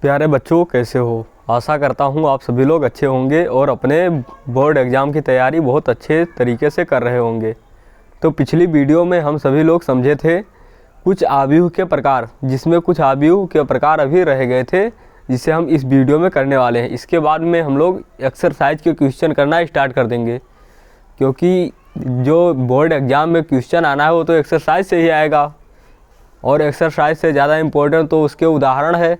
प्यारे बच्चों, कैसे हो? आशा करता हूँ आप सभी लोग अच्छे होंगे और अपने बोर्ड एग्ज़ाम की तैयारी बहुत अच्छे तरीके से कर रहे होंगे। तो पिछली वीडियो में हम सभी लोग समझे थे कुछ आव्यूह के प्रकार, जिसमें कुछ आव्यूह के प्रकार अभी रह गए थे, जिसे हम इस वीडियो में करने वाले हैं। इसके बाद में हम लोग एक्सरसाइज के क्वेश्चन करना स्टार्ट कर देंगे, क्योंकि जो बोर्ड एग्ज़ाम में क्वेश्चन आना है वो तो एक्सरसाइज से ही आएगा, और एक्सरसाइज से ज़्यादा इम्पोर्टेंट तो उसके उदाहरण है।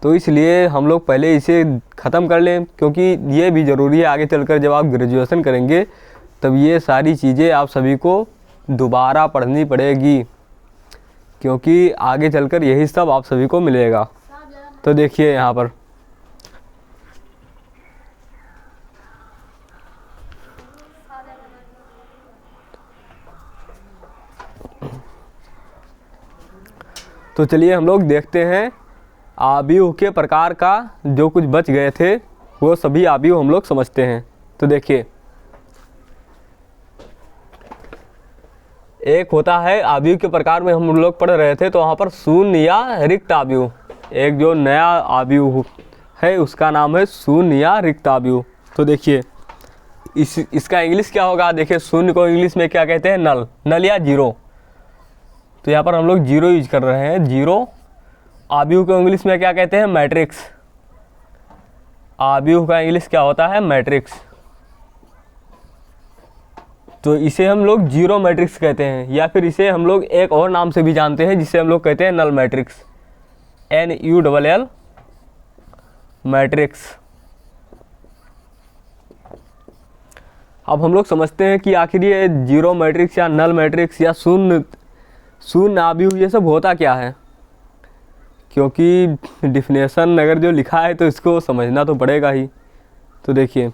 तो इसलिए हम लोग पहले इसे ख़त्म कर लें, क्योंकि ये भी ज़रूरी है। आगे चलकर जब आप ग्रेजुएशन करेंगे तब ये सारी चीज़ें आप सभी को दोबारा पढ़नी पड़ेगी, क्योंकि आगे चलकर यही सब आप सभी को मिलेगा। तो देखिए यहाँ पर तो चलिए हम लोग देखते हैं आव्यूह के प्रकार का। जो कुछ बच गए थे वो सभी आव्यूह हम लोग समझते हैं। तो देखिए, एक होता है आव्यूह के प्रकार में हम लोग पढ़ रहे थे, तो वहाँ पर शून्य या रिक्त आव्यूह। एक जो नया आव्यूह है उसका नाम है शून्य या रिक्त आव्यूह। तो देखिए इसका इंग्लिश क्या होगा? देखिए, शून्य को इंग्लिश में क्या कहते हैं? नल, नल या जीरो। तो यहाँ पर हम लोग जीरो यूज कर रहे हैं, जीरो। आव्यूह को इंग्लिश में क्या कहते हैं? मैट्रिक्स। आव्यूह का इंग्लिश क्या होता है? मैट्रिक्स। तो इसे हम लोग जीरो मैट्रिक्स कहते हैं, या फिर इसे हम लोग एक और नाम से भी जानते हैं, जिसे हम लोग कहते हैं नल मैट्रिक्स, NULL मैट्रिक्स। अब हम लोग समझते हैं कि आखिर ये जीरो मैट्रिक्स या नल मैट्रिक्स या शून्य आव्यूह ये सब होता क्या है, क्योंकि डिफिनेशन अगर जो लिखा है तो इसको समझना तो पड़ेगा ही। तो देखिए,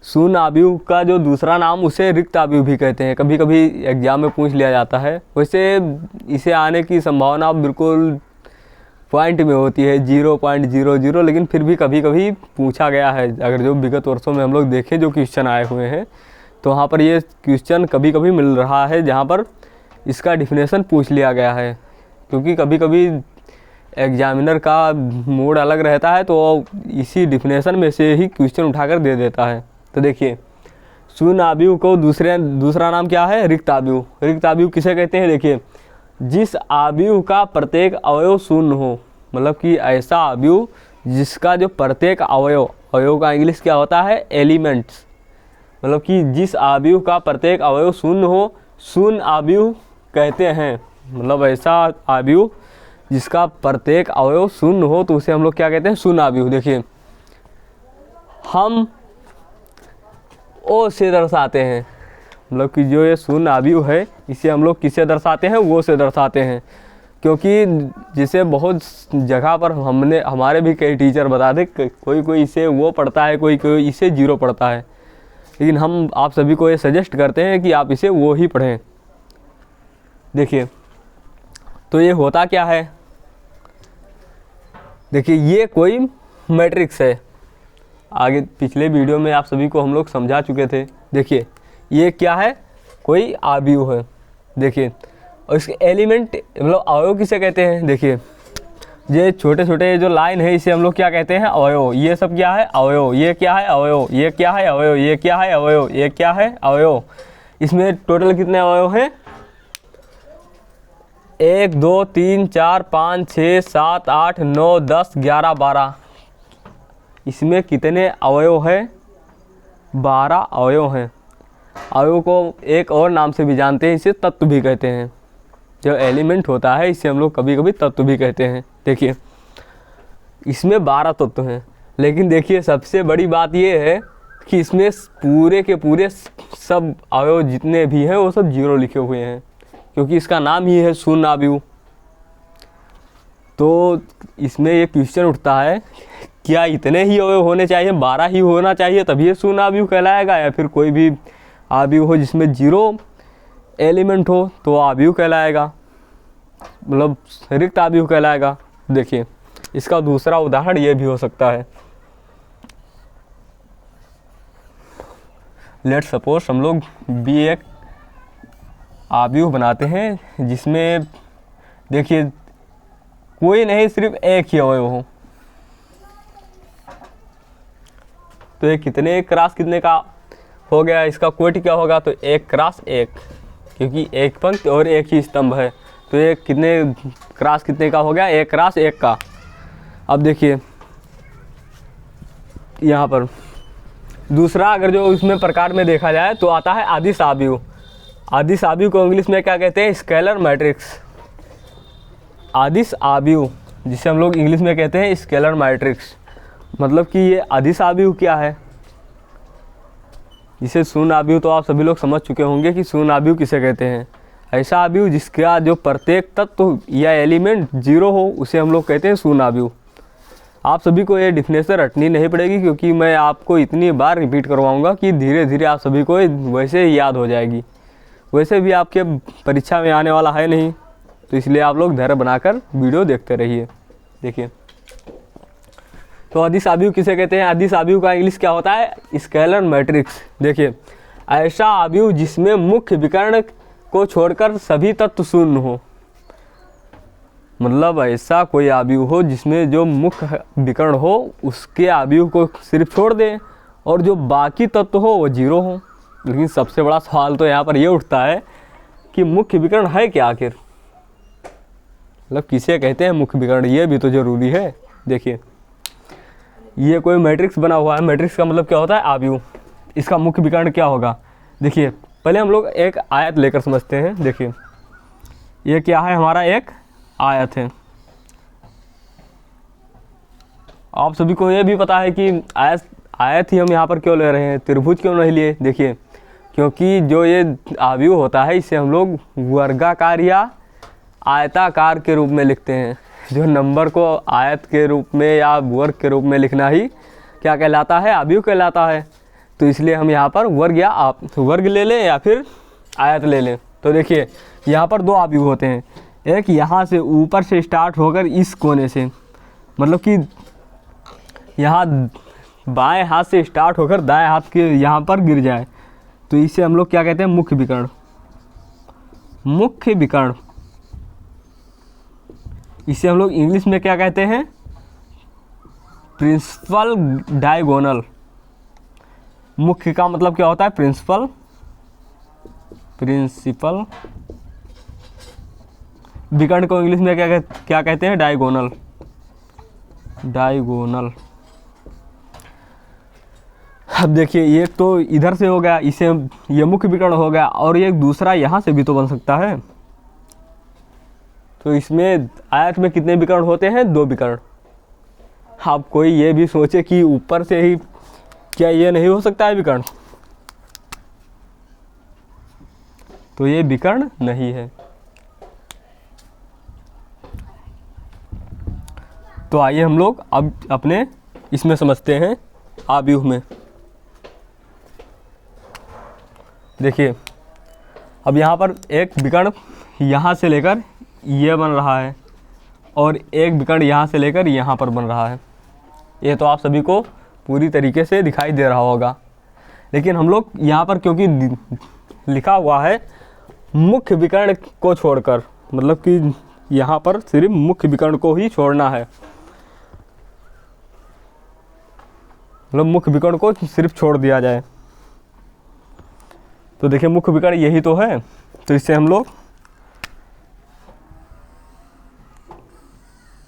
शून्य आव्यूह का जो दूसरा नाम उसे रिक्त आव्यूह भी कहते हैं। कभी कभी एग्जाम में पूछ लिया जाता है। वैसे इसे आने की संभावना बिल्कुल पॉइंट में होती है, 0.00, लेकिन फिर भी कभी कभी पूछा गया है। अगर जो विगत वर्षों में हम लोग देखें जो क्वेश्चन आए हुए हैं, तो वहाँ पर ये क्वेश्चन कभी कभी मिल रहा है जहाँ पर इसका डिफिनेशन पूछ लिया गया है, क्योंकि कभी कभी एग्जामिनर का मूड अलग रहता है, तो इसी डिफिनेशन में से ही क्वेश्चन उठाकर दे देता है। तो देखिए, शून्य आव्यूह को दूसरा नाम क्या है? रिक्त आव्यूह। रिक्त आव्यूह किसे कहते हैं? देखिए, जिस आव्यूह का प्रत्येक अवयव शून्य हो, मतलब कि ऐसा आव्यूह जिसका जो प्रत्येक अवयव का इंग्लिश क्या होता है? एलिमेंट्स। मतलब कि जिस आव्यूह का प्रत्येक अवयव शून्य हो, शून्य आव्यूह कहते हैं। मतलब ऐसा आव्यूह जिसका प्रत्येक अवयव शून्य हो, तो उसे हम लोग क्या कहते हैं? शून्य आव्यूह। देखिए, हम ओ से दर्शाते हैं, मतलब कि जो ये शून्य आव्यूह है इसे हम लोग किससे दर्शाते हैं? वो से दर्शाते हैं, क्योंकि जिसे बहुत जगह पर हमारे भी कई टीचर बताते, कोई इसे वो पढ़ता है, कोई इसे जीरो पढ़ता है, लेकिन हम आप सभी को ये सजेस्ट करते हैं कि आप इसे वो ही पढ़ें। देखिए, तो ये होता क्या है? देखिए, ये कोई मैट्रिक्स है। आगे पिछले वीडियो में आप सभी को हम लोग समझा चुके थे। देखिए, ये क्या है? कोई आव्यूह है। देखिए, और इसके एलिमेंट मतलब अवयव किसे कहते हैं? देखिए, ये छोटे छोटे जो लाइन है इसे हम लोग क्या कहते हैं? अवयव। ये सब क्या है? अवयव। ये क्या है? अवयव। ये क्या है? अवयव। ये क्या है? अवयव। ये क्या है? अवयव। इसमें टोटल कितने अवयव हैं? 1 2 3 4 5 6 7 8 9 10 11 12। इसमें कितने अवयव हैं? 12 अवयव हैं। अवयव को एक और नाम से भी जानते हैं, इसे तत्व भी कहते हैं। जो एलिमेंट होता है इसे हम लोग कभी कभी तत्व भी कहते हैं। देखिए, इसमें 12 तत्व हैं, लेकिन देखिए सबसे बड़ी बात ये है कि इसमें पूरे के पूरे सब अवयव जितने भी हैं वो सब जीरो लिखे हुए हैं, क्योंकि इसका नाम ही है शून्य आव्यूह। तो इसमें ये क्वेश्चन उठता है, क्या इतने ही अवयव होने चाहिए, 12 ही होना चाहिए तभी ये शून्य आव्यूह कहलाएगा, या फिर कोई भी आव्यूह हो जिसमें जीरो एलिमेंट हो तो आव्यूह कहलाएगा, मतलब रिक्त आव्यूह कहलाएगा? देखिए, इसका दूसरा उदाहरण ये भी हो सकता है। लेट सपोज हम लोग भी एक आव्यूह बनाते हैं जिसमें देखिए कोई नहीं, सिर्फ एक ही अवयव हो। तो ये कितने क्रॉस कितने का हो गया, इसका कोटि क्या होगा, तो 1 क्रॉस 1, क्योंकि एक पंक्ति और एक ही स्तंभ है। तो ये कितने क्रॉस कितने का हो गया, 1 क्रॉस 1 का। अब देखिए यहाँ पर दूसरा, अगर जो इसमें प्रकार में देखा जाए तो आता है अदिश आव्यूह। अदिश आव्यूह को इंग्लिश में क्या कहते हैं, स्केलर मैट्रिक्स। अदिश आव्यूह जिसे हम लोग इंग्लिश में कहते हैं स्केलर मैट्रिक्स। मतलब कि ये अदिश आव्यूह क्या है, जिसे शून्य आव्यूह तो आप सभी लोग समझ चुके होंगे कि शून्य आव्यूह किसे कहते हैं। ऐसा आव्यूह जिसका जो प्रत्येक तत्व या एलिमेंट 0 हो उसे हम लोग कहते हैं शून्य आव्यूह। आप सभी को ये डिफिनेशन रटनी नहीं पड़ेगी, क्योंकि मैं आपको इतनी बार रिपीट करवाऊंगा कि धीरे धीरे आप सभी को वैसे ही याद हो जाएगी। वैसे भी आपके परीक्षा में आने वाला है नहीं, तो इसलिए आप लोग धैर्य बनाकर वीडियो देखते रहिए। देखिए, तो अदिश आव्यूह किसे कहते हैं, अदिश आव्यूह का इंग्लिश क्या होता है, स्केलर मैट्रिक्स। देखिए, ऐसा आव्यूह जिसमें मुख्य विकर्ण को छोड़कर सभी तत्व शून्य हो। मतलब ऐसा कोई आव्यूह हो जिसमें जो मुख्य विकर्ण हो उसके आव्यूह को सिर्फ छोड़ दें और जो बाकी तत्व हो वो 0 हो। लेकिन सबसे बड़ा सवाल तो यहाँ पर ये उठता है कि मुख्य विकर्ण है क्या आखिर, मतलब किसे कहते हैं मुख्य विकर्ण, ये भी तो जरूरी है। देखिए, ये कोई मैट्रिक्स बना हुआ है, मैट्रिक्स का मतलब क्या होता है, आव्यूह। इसका मुख्य विकर्ण क्या होगा, देखिए पहले हम लोग एक आयत लेकर समझते हैं। देखिए, ये क्या है, हमारा एक आयत है। आप सभी को ये भी पता है कि आयत ही हम यहाँ पर क्यों ले रहे हैं, त्रिभुज क्यों नहीं लिए। देखिए, क्योंकि जो ये आव्यूह होता है इसे हम लोग वर्गाकार या आयताकार के रूप में लिखते हैं। जो नंबर को आयत के रूप में या वर्ग के रूप में लिखना ही क्या कहलाता है, आव्यूह कहलाता है। तो इसलिए हम यहाँ पर वर्ग या वर्ग ले लें या फिर आयत ले लें। तो देखिए, यहाँ पर 2 आव्यूह होते हैं, एक यहाँ से ऊपर से स्टार्ट होकर इस कोने से, मतलब कि यहाँ बाएं हाथ से स्टार्ट होकर दाएं हाथ के यहाँ पर गिर जाए, तो इसे हम लोग क्या कहते हैं, मुख्य विकर्ण। मुख्य विकर्ण इसे हम लोग इंग्लिश में क्या कहते हैं, प्रिंसिपल डायगोनल। मुख्य का मतलब क्या होता है, प्रिंसिपल विकर्ण को इंग्लिश में क्या कहते हैं, डायगोनल। अब देखिए, ये तो इधर से हो गया, इसे ये मुख्य विकर्ण हो गया, और ये दूसरा यहाँ से भी तो बन सकता है। तो इसमें आयत में कितने विकर्ण होते हैं, 2 विकर्ण। आप कोई ये भी सोचे कि ऊपर से ही क्या ये नहीं हो सकता है विकर्ण, तो ये विकर्ण नहीं है। तो आइए हम लोग अब अपने इसमें समझते हैं आव्यूह में। देखिए, अब यहाँ पर एक विकर्ण यहाँ से लेकर ये बन रहा है और एक विकर्ण यहाँ से लेकर यहाँ पर बन रहा है। ये तो आप सभी को पूरी तरीके से दिखाई दे रहा होगा। लेकिन हम लोग यहाँ पर क्योंकि लिखा हुआ है मुख्य विकर्ण को छोड़कर, मतलब कि यहाँ पर सिर्फ मुख्य विकर्ण को ही छोड़ना है, मतलब मुख्य विकर्ण को सिर्फ छोड़ दिया जाए। तो देखिए, मुख्य विकर्ण यही तो है। तो इससे हम लोग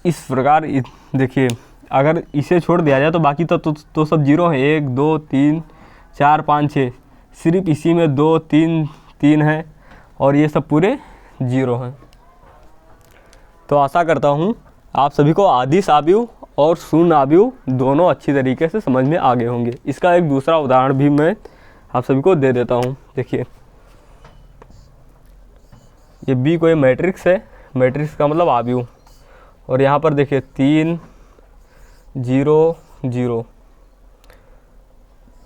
इस प्रकार देखिए, अगर इसे छोड़ दिया जाए तो बाकी तो सब 0 है। 1 2 3 4 5 6, सिर्फ इसी में 2 3 है और ये सब पूरे 0 हैं। तो आशा करता हूँ आप सभी को अदिश आव्यूह और शून्य आव्यूह दोनों अच्छी तरीके से समझ में आ गए होंगे। इसका एक दूसरा उदाहरण भी मैं आप सभी को दे देता हूँ। देखिए, ये B कोई मैट्रिक्स है, मैट्रिक्स का मतलब आव्यूह, और यहाँ पर देखिए 3 0 0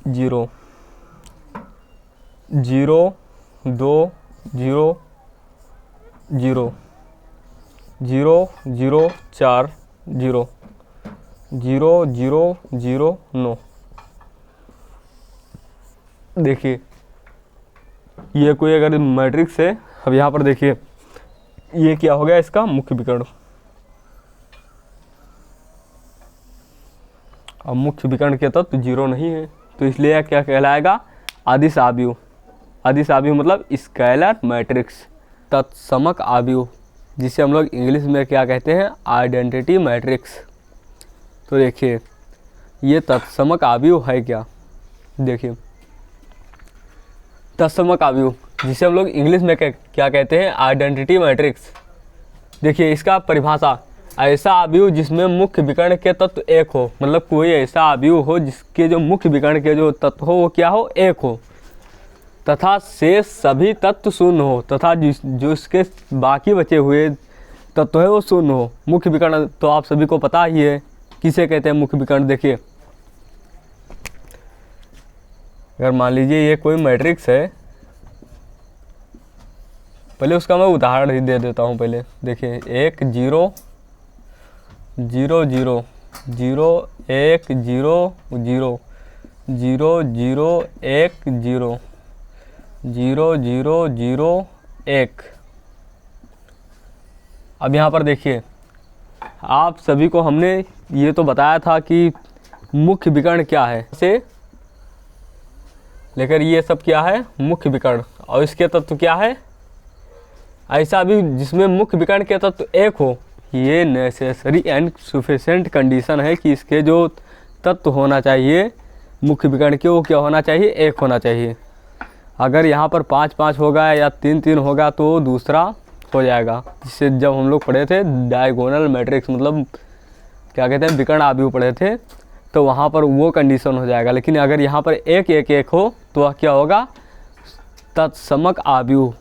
0 0 2 0 0 0 0 4 0 0 0 0 9। देखिए, ये कोई अगर मैट्रिक्स है, अब यहाँ पर देखिए ये क्या हो गया, इसका मुख्य विकर्ण। अब मुख्य विकर्ण के तत्व जीरो नहीं है, तो इसलिए यह क्या कहलाएगा, अदिश आव्यूह। अदिश आव्यूह मतलब स्केलर मैट्रिक्स। तत्समक आव्यूह, जिसे हम लोग इंग्लिश में क्या कहते हैं, आइडेंटिटी मैट्रिक्स। तो देखिए ये तत्समक आव्यूह है क्या, देखिए तत्समक आव्यूह जिसे हम लोग इंग्लिश में क्या कहते हैं, आइडेंटिटी मैट्रिक्स। देखिए इसका परिभाषा, ऐसा आव्यूह जिसमें मुख्य विकर्ण के तत्व एक हो, मतलब कोई ऐसा आव्यूह हो जिसके जो मुख्य विकर्ण के जो तत्व हो वो क्या हो, एक हो, तथा शेष सभी तत्व शून्य हो, तथा जो इसके बाकी बचे हुए तत्व है वो शून्य हो। मुख्य विकर्ण तो आप सभी को पता ही है किसे कहते हैं मुख्य विकर्ण। देखिए अगर मान लीजिए ये कोई मैट्रिक्स है, पहले उसका मैं उदाहरण ही दे देता हूँ। पहले देखिए 1 0 0 0 0 1 0 0 0 0 1 0 0 0 0 1। अब यहाँ पर देखिए आप सभी को हमने ये तो बताया था कि मुख्य विकर्ण क्या है, से लेकर ये सब क्या है, मुख्य विकर्ण, और इसके तत्व क्या है, ऐसा भी जिसमें मुख्य विकर्ण के तत्व एक हो। ये नेसेसरी एंड सफिशिएंट कंडीशन है कि इसके जो तत्व होना चाहिए मुख्य विकर्ण के, वो क्या होना चाहिए, एक होना चाहिए। अगर यहाँ पर 5 5 होगा या 3 3 होगा तो दूसरा हो जाएगा, जिससे जब हम लोग पढ़े थे डायगोनल मैट्रिक्स, मतलब क्या कहते हैं, विकर्ण आव्यूह पढ़े थे, तो वहाँ पर वो कंडीशन हो जाएगा। लेकिन अगर यहाँ पर 1 1 1 हो तो वह क्या होगा, तत्समक आव्यूह।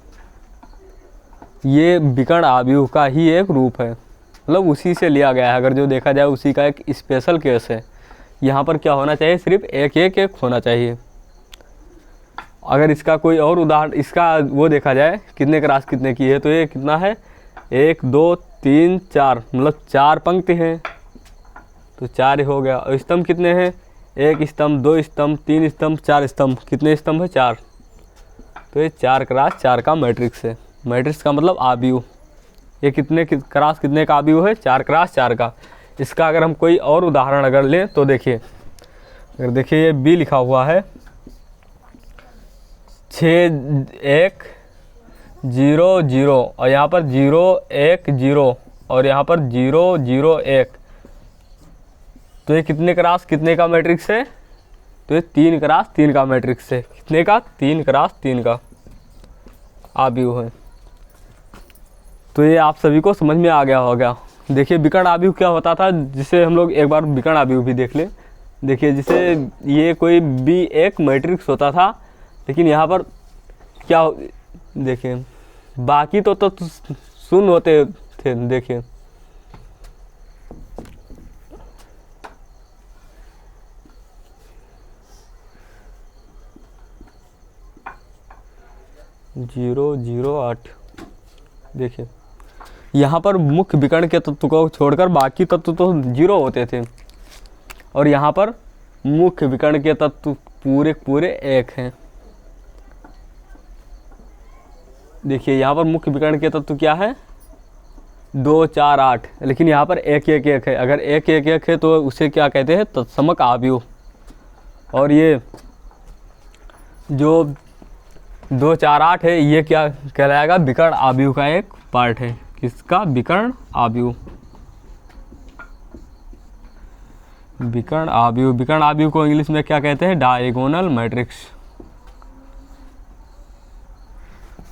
ये विकर्ण आव्यूह का ही एक रूप है, मतलब उसी से लिया गया है। अगर जो देखा जाए उसी का एक स्पेशल केस है। यहाँ पर क्या होना चाहिए, सिर्फ 1 1 1 होना चाहिए। अगर इसका कोई और उदाहरण, इसका वो देखा जाए कितने क्रॉस कितने की है, तो ये कितना है, 1 2 3 4, मतलब 4 पंक्ति हैं तो 4 ही हो गया। और स्तंभ कितने हैं, 1 स्तंभ 2 स्तंभ 3 स्तंभ 4 स्तंभ, कितने स्तंभ है, 4। तो ये 4 क्रॉस 4 का मैट्रिक्स है। मैट्रिक्स का मतलब आव्यूह। ये कितने क्रॉस कितने का आव्यूह है, 4 क्रॉस 4 का। इसका अगर हम कोई और उदाहरण अगर लें तो देखिए, अगर देखिए ये बी लिखा हुआ है, 6 1 0 0 और यहाँ पर 0 1 0 और यहाँ पर 0 0 1, तो ये कितने क्रॉस कितने का मैट्रिक्स है, तो ये 3 क्रॉस 3 का मैट्रिक्स है। कितने का, 3 क्रॉस 3 का आव्यूह है। तो ये आप सभी को समझ में आ गया होगा। देखिए विकर्ण आव्यूह क्या होता था, जिसे हम लोग एक बार विकर्ण आव्यूह भी देख लें। देखिए जिसे ये कोई भी एक मैट्रिक्स होता था, लेकिन यहाँ पर क्या, देखिए बाकी तो शून्य होते थे। देखिए जीरो 0 8, देखिए यहाँ पर मुख्य विकर्ण के तत्व को छोड़कर बाकी तत्व तो 0 होते थे, और यहाँ पर मुख्य विकर्ण के तत्व पूरे पूरे 1 हैं। देखिए यहाँ पर मुख्य विकर्ण के तत्व क्या है, 2 4 8, लेकिन यहाँ पर 1 1 1 है। अगर 1 1 1 है तो उसे क्या कहते हैं, तत्समक आव्यूह। और ये जो 2 4 8 है, ये क्या कहलाएगा, विकर्ण आव्यूह का एक पार्ट है। किसका, विकर्ण आव्यूह। विकर्ण आव्यूह, विकर्ण आव्यूह को इंग्लिश में क्या कहते हैं, डायगोनल मैट्रिक्स।